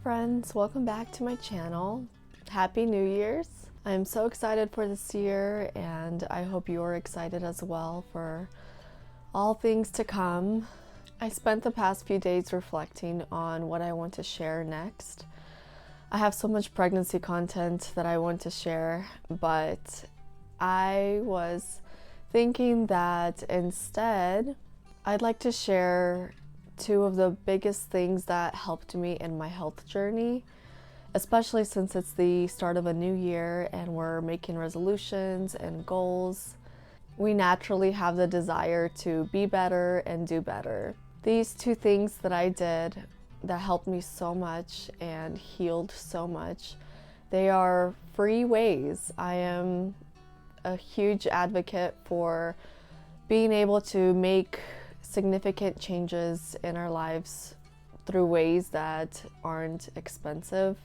friends, welcome back to my channel. Happy New Year's. I'm so excited for this year and I hope you're excited as well for all things to come. I spent the past few days reflecting on what I want to share next. I have so much pregnancy content that I want to share, but I was thinking that instead I'd like to share two of the biggest things that helped me in my health journey, especially since it's the start of a new year and we're making resolutions and goals. We naturally have the desire to be better and do better. These two things that I did that helped me so much and healed so much, they are free ways. I am a huge advocate for being able to make significant changes in our lives through ways that aren't expensive,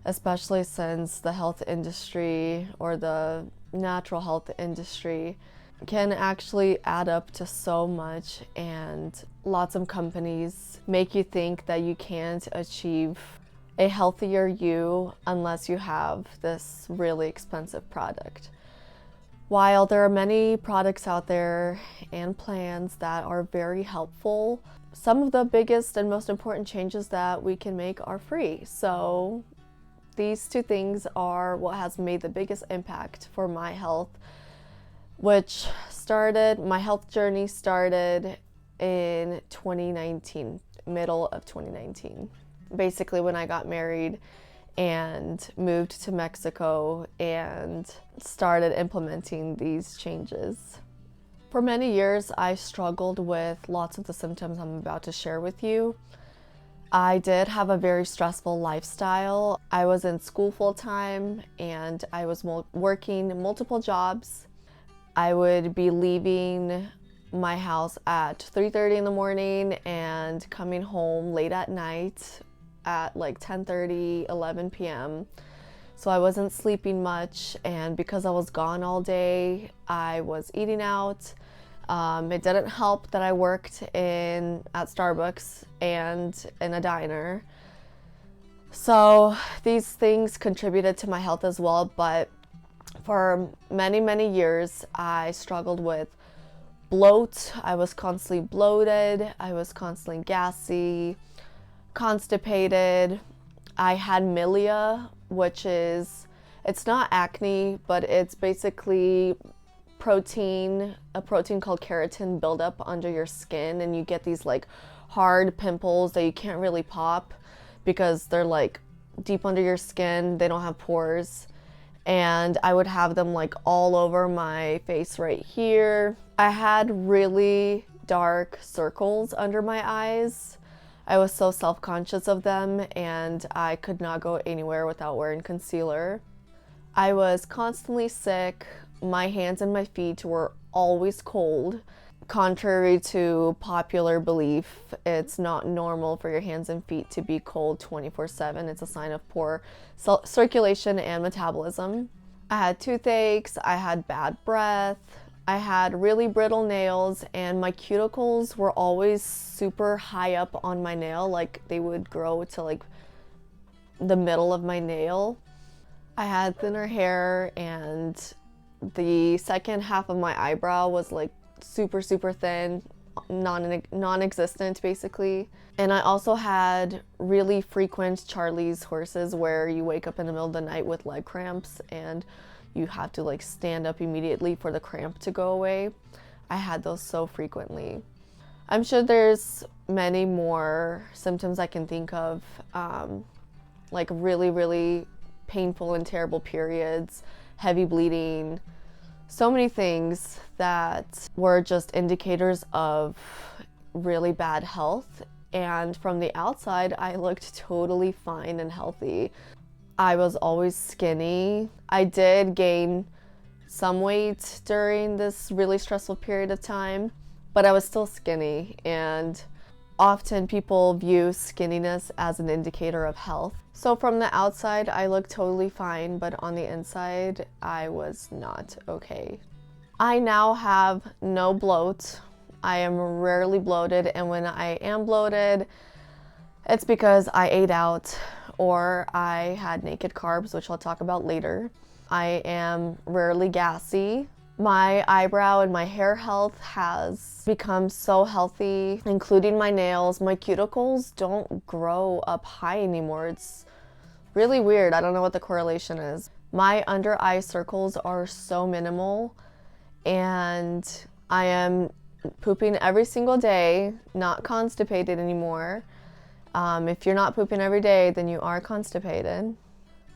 especially since the health industry or the natural health industry can actually add up to so much, and lots of companies make you think that you can't achieve a healthier you unless you have this really expensive product. While there are many products out there and plans that are very helpful, some of the biggest and most important changes that we can make are free. So these two things are what has made the biggest impact for my health, which my health journey started in 2019, middle of 2019. Basically when I got married and moved to Mexico and started implementing these changes. For many years, I struggled with lots of the symptoms I'm about to share with you. I did have a very stressful lifestyle. I was in school full-time and I was working multiple jobs. I would be leaving my house at 3:30 in the morning and coming home late at night at like 10:30, 11 p.m. So I wasn't sleeping much, and because I was gone all day, I was eating out. It didn't help that I worked at Starbucks and in a diner. So these things contributed to my health as well, but for many, many years, I struggled with bloat. I was constantly bloated. I was constantly gassy, constipated. I had milia, which it's not acne, but it's basically a protein called keratin buildup under your skin, and you get these like hard pimples that you can't really pop because they're like deep under your skin. They don't have pores, and I would have them like all over my face right here. I had really dark circles under my eyes. I was so self-conscious of them, and I could not go anywhere without wearing concealer. I was constantly sick. My hands and my feet were always cold. Contrary to popular belief, it's not normal for your hands and feet to be cold 24/7. It's a sign of poor circulation and metabolism. I had toothaches, I had bad breath, I had really brittle nails, and my cuticles were always super high up on my nail, like they would grow to like the middle of my nail. I had thinner hair, and the second half of my eyebrow was like super, super thin, non-existent basically. And I also had really frequent Charlie's horses where you wake up in the middle of the night with leg cramps and you have to like stand up immediately for the cramp to go away. I had those so frequently. I'm sure there's many more symptoms I can think of, like really, really painful and terrible periods, heavy bleeding, so many things that were just indicators of really bad health. And from the outside, I looked totally fine and healthy. I was always skinny. I did gain some weight during this really stressful period of time, but I was still skinny, and often people view skinniness as an indicator of health. So from the outside, I looked totally fine, but on the inside, I was not okay. I now have no bloat. I am rarely bloated, and when I am bloated, It's because I ate out or I had naked carbs, which I'll talk about later. I am rarely gassy. My eyebrow and my hair health has become so healthy, including my nails. My cuticles don't grow up high anymore. It's really weird. I don't know what the correlation is. My under eye circles are so minimal, and I am pooping every single day, not constipated anymore. If you're not pooping every day, then you are constipated.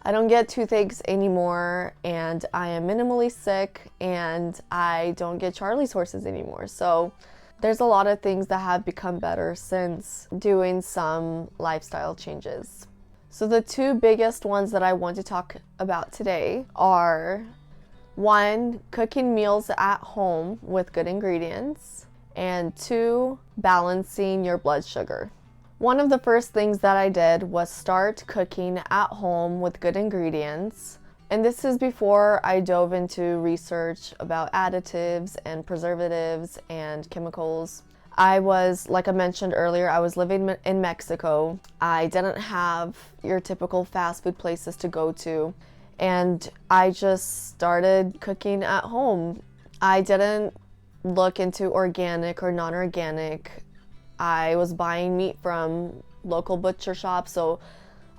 I don't get toothaches anymore, and I am minimally sick, and I don't get Charlie's horses anymore. So there's a lot of things that have become better since doing some lifestyle changes. So the two biggest ones that I want to talk about today are, one, cooking meals at home with good ingredients, and two, balancing your blood sugar. One of the first things that I did was start cooking at home with good ingredients. And this is before I dove into research about additives and preservatives and chemicals. Like I mentioned earlier, I was living in Mexico. I didn't have your typical fast food places to go to. And I just started cooking at home. I didn't look into organic or non-organic. I was buying meat from local butcher shops, so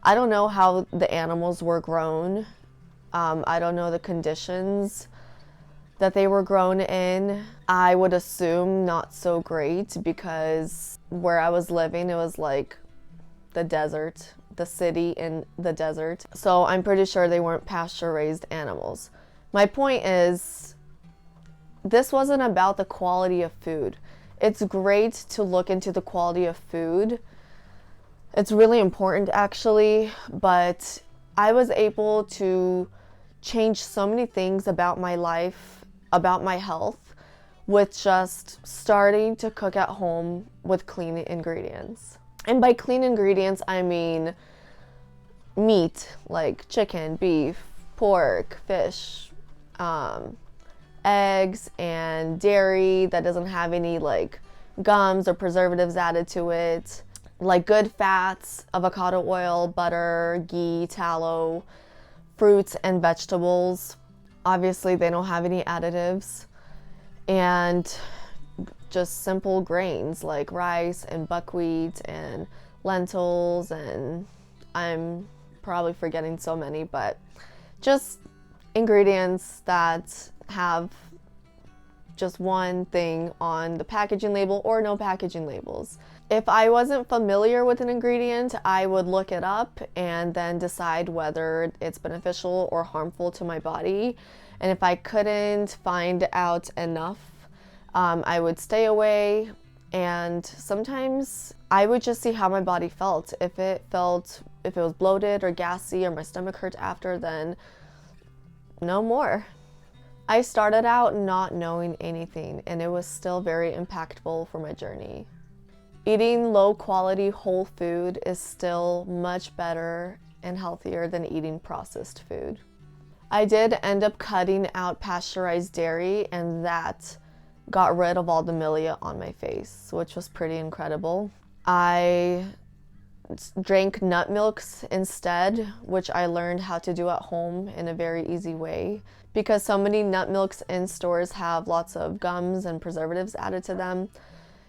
I don't know how the animals were grown. I don't know the conditions that they were grown in. I would assume not so great, because where I was living, it was like the desert, the city in the desert. So I'm pretty sure they weren't pasture-raised animals. My point is, this wasn't about the quality of food. It's great to look into the quality of food. It's really important, actually, but I was able to change so many things about my life, about my health, with just starting to cook at home with clean ingredients. And by clean ingredients, I mean meat, like chicken, beef, pork, fish, eggs, and dairy that doesn't have any like gums or preservatives added to it, like good fats, avocado oil, butter, ghee, tallow, fruits and vegetables. Obviously they don't have any additives, and just simple grains like rice and buckwheat and lentils, and I'm probably forgetting so many, but just ingredients that have just one thing on the packaging label or no packaging labels. If I wasn't familiar with an ingredient, I would look it up and then decide whether it's beneficial or harmful to my body. And if I couldn't find out enough, I would stay away. And sometimes I would just see how my body felt. If it was bloated or gassy or my stomach hurt after, then no more. I started out not knowing anything, and it was still very impactful for my journey. Eating low quality whole food is still much better and healthier than eating processed food. I did end up cutting out pasteurized dairy, and that got rid of all the milia on my face, which was pretty incredible. I drank nut milks instead, which I learned how to do at home in a very easy way, because so many nut milks in stores have lots of gums and preservatives added to them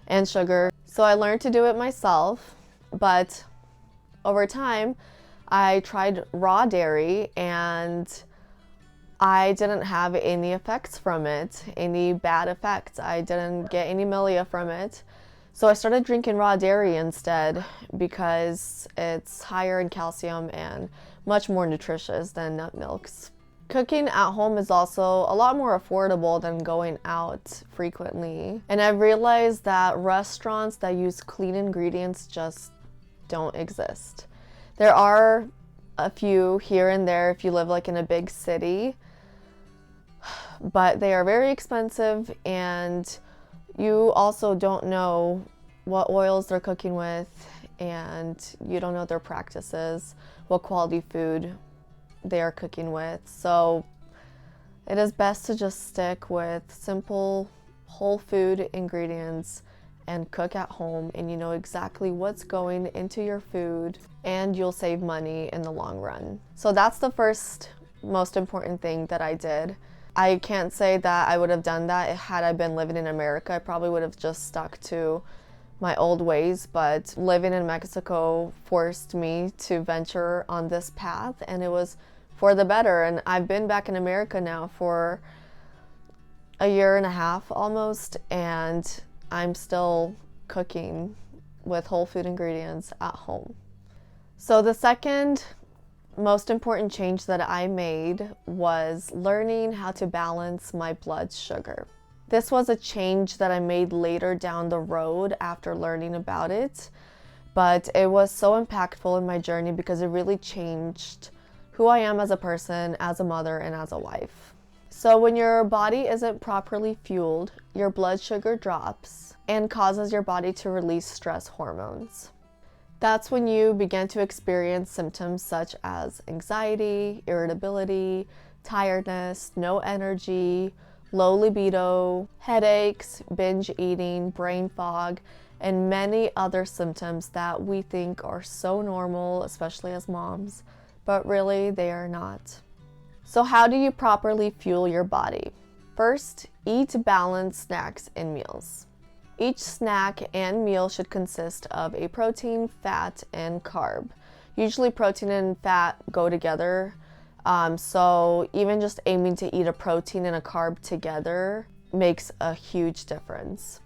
and sugar. So I learned to do it myself, but over time I tried raw dairy and I didn't have any effects from it, any bad effects. I didn't get any milia from it. So I started drinking raw dairy instead, because it's higher in calcium and much more nutritious than nut milks. Cooking at home is also a lot more affordable than going out frequently. And I've realized that restaurants that use clean ingredients just don't exist. There are a few here and there if you live like in a big city, but they are very expensive, and you also don't know what oils they're cooking with, and you don't know their practices, what quality food they are cooking with. So it is best to just stick with simple whole food ingredients and cook at home, and you know exactly what's going into your food, and you'll save money in the long run. So that's the first most important thing that I did. I can't say that I would have done that had I been living in America. I probably would have just stuck to my old ways, but living in Mexico forced me to venture on this path, and it was for the better. And I've been back in America now for a year and a half almost, and I'm still cooking with whole food ingredients at home. So the second most important change that I made was learning how to balance my blood sugar. This was a change that I made later down the road after learning about it, but it was so impactful in my journey because it really changed who I am as a person, as a mother, and as a wife. So when your body isn't properly fueled, your blood sugar drops and causes your body to release stress hormones. That's when you begin to experience symptoms such as anxiety, irritability, tiredness, no energy, low libido, headaches, binge eating, brain fog, and many other symptoms that we think are so normal, especially as moms, but really they are not. So how do you properly fuel your body? First, eat balanced snacks and meals. Each snack and meal should consist of a protein, fat, and carb. Usually protein and fat go together, so even just aiming to eat a protein and a carb together makes a huge difference.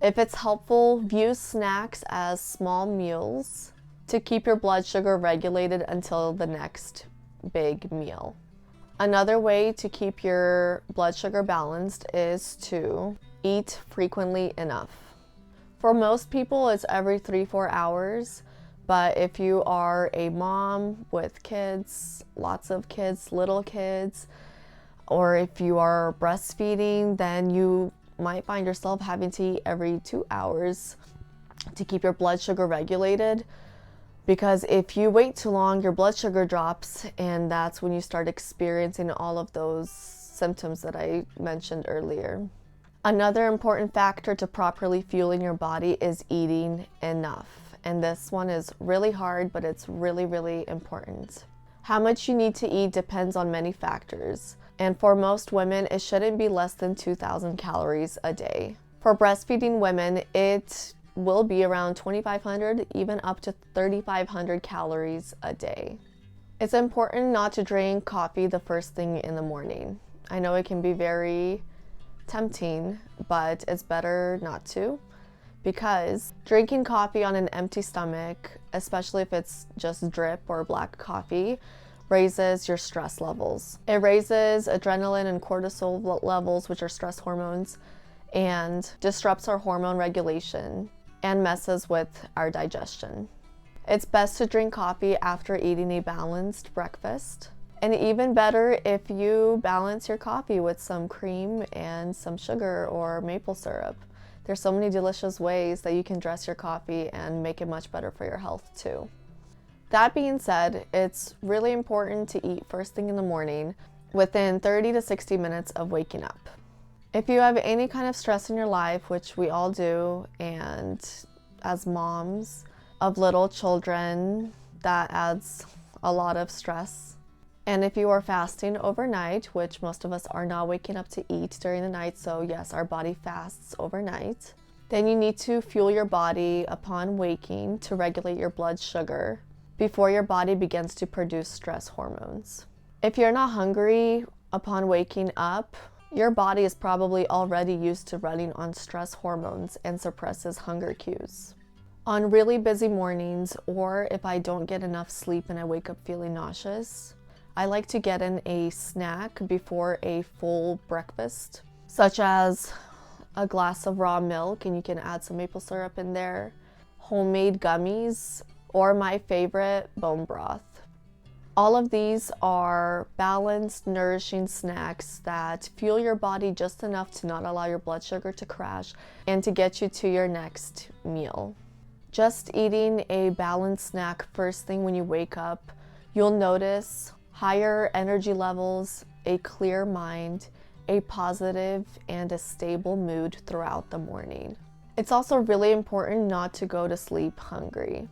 If it's helpful, view snacks as small meals to keep your blood sugar regulated until the next big meal. Another way to keep your blood sugar balanced is to eat frequently enough. For most people, it's every 3-4 hours, but if you are a mom with kids, lots of kids, little kids, or if you are breastfeeding, then you might find yourself having to eat every 2 hours to keep your blood sugar regulated. Because if you wait too long, your blood sugar drops, and that's when you start experiencing all of those symptoms that I mentioned earlier. Another important factor to properly fueling your body is eating enough. And this one is really hard, but it's really, really important. How much you need to eat depends on many factors. And for most women, it shouldn't be less than 2,000 calories a day. For breastfeeding women, it will be around 2,500, even up to 3,500 calories a day. It's important not to drink coffee the first thing in the morning. I know it can be very tempting, but it's better not to, because drinking coffee on an empty stomach, especially if it's just drip or black coffee, raises your stress levels. It raises adrenaline and cortisol levels, which are stress hormones, and disrupts our hormone regulation and messes with our digestion. It's best to drink coffee after eating a balanced breakfast. And even better if you balance your coffee with some cream and some sugar or maple syrup. There's so many delicious ways that you can dress your coffee and make it much better for your health too. That being said, it's really important to eat first thing in the morning within 30 to 60 minutes of waking up. If you have any kind of stress in your life, which we all do, and as moms of little children, that adds a lot of stress. And if you are fasting overnight, which most of us are not waking up to eat during the night, so yes, our body fasts overnight, then you need to fuel your body upon waking to regulate your blood sugar before your body begins to produce stress hormones. If you're not hungry upon waking up, your body is probably already used to running on stress hormones and suppresses hunger cues. On really busy mornings, or if I don't get enough sleep and I wake up feeling nauseous, I like to get in a snack before a full breakfast, such as a glass of raw milk, and you can add some maple syrup in there, homemade gummies, or my favorite, bone broth. All of these are balanced, nourishing snacks that fuel your body just enough to not allow your blood sugar to crash and to get you to your next meal. Just eating a balanced snack first thing when you wake up, you'll notice higher energy levels, a clear mind, a positive and a stable mood throughout the morning. It's also really important not to go to sleep hungry.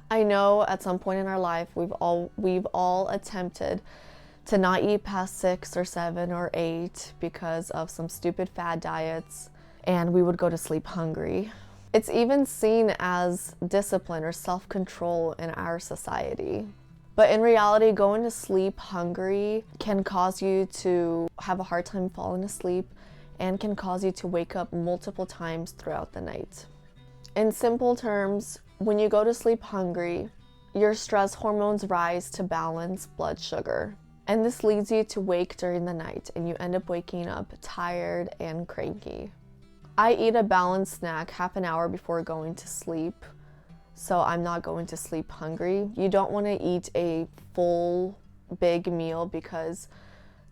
I know at some point in our life we've all attempted to not eat past 6 or 7 or 8 because of some stupid fad diets, and we would go to sleep hungry. It's even seen as discipline or self-control in our society. But in reality, going to sleep hungry can cause you to have a hard time falling asleep and can cause you to wake up multiple times throughout the night. In simple terms, when you go to sleep hungry, your stress hormones rise to balance blood sugar. And this leads you to wake during the night, and you end up waking up tired and cranky. I eat a balanced snack half an hour before going to sleep, so I'm not going to sleep hungry. You don't want to eat a full big meal because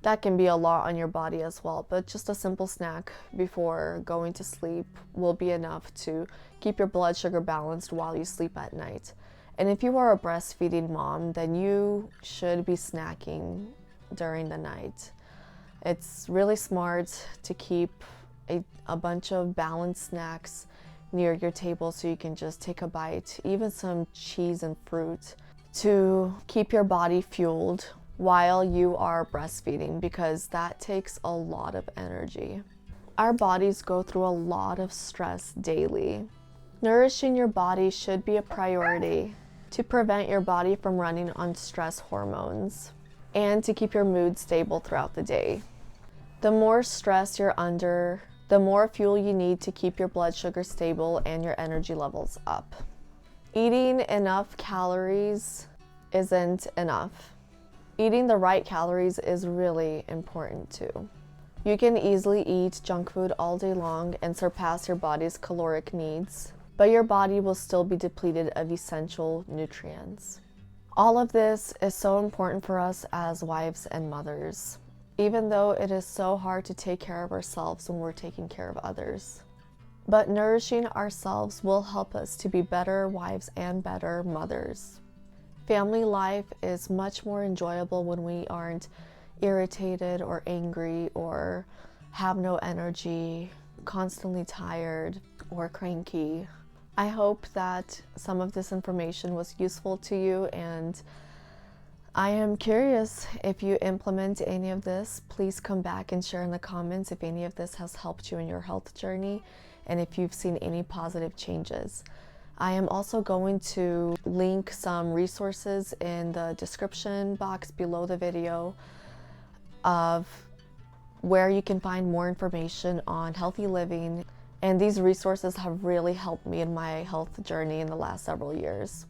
that can be a lot on your body as well, but just a simple snack before going to sleep will be enough to keep your blood sugar balanced while you sleep at night. And if you are a breastfeeding mom, then you should be snacking during the night. It's really smart to keep a bunch of balanced snacks near your table so you can just take a bite, even some cheese and fruit, to keep your body fueled while you are breastfeeding, because that takes a lot of energy. Our bodies go through a lot of stress daily. Nourishing your body should be a priority to prevent your body from running on stress hormones and to keep your mood stable throughout the day. The more stress you're under, the more fuel you need to keep your blood sugar stable and your energy levels up. Eating enough calories isn't enough. Eating the right calories is really important too. You can easily eat junk food all day long and surpass your body's caloric needs, but your body will still be depleted of essential nutrients. All of this is so important for us as wives and mothers, even though it is so hard to take care of ourselves when we're taking care of others. But nourishing ourselves will help us to be better wives and better mothers. Family life is much more enjoyable when we aren't irritated or angry or have no energy, constantly tired or cranky. I hope that some of this information was useful to you, and I am curious if you implement any of this. Please come back and share in the comments if any of this has helped you in your health journey and if you've seen any positive changes. I am also going to link some resources in the description box below the video of where you can find more information on healthy living, and these resources have really helped me in my health journey in the last several years.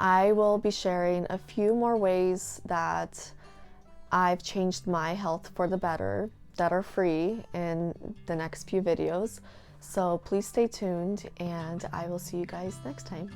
I will be sharing a few more ways that I've changed my health for the better that are free in the next few videos. So please stay tuned, and I will see you guys next time.